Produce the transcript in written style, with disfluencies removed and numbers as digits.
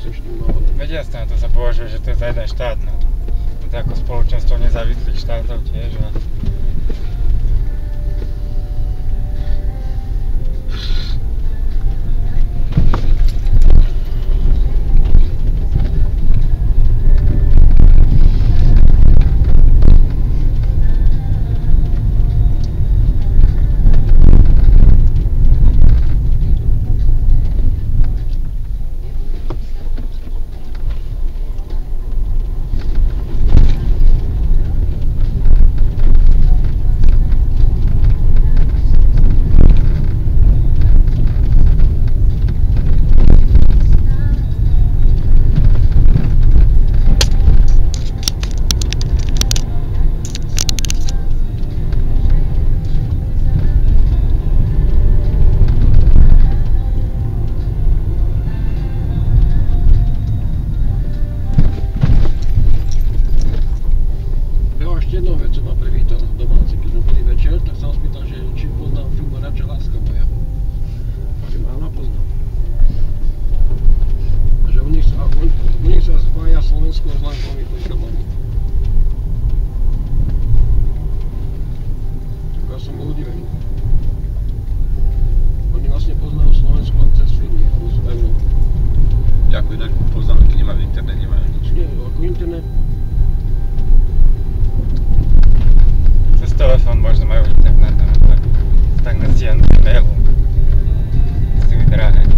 chceš tým náhodou. Veď jasné, to sa považuje, že to je za jeden štát, no. To je ako spoločenstvo nezávislých štátov tiež, a... Jednou vec som ma privítal v domáci, keď sme boli večer, tak sa ho spýtal, že či poznám film Radšej láska moja. Hovorím, áno, poznám. A že u nich sa spája Slovensko s Lankovými Plinkami. Tak ja som bol udivený. Oni vlastne poznajú Slovensko len cez filmy, alebo z Európy. Ako inak poznám, keď nemajú internet, nemajú nič. Nie, ako internet. Cez telefón možno majú internet, tak nestiahnuť mailom. Si vydrahať.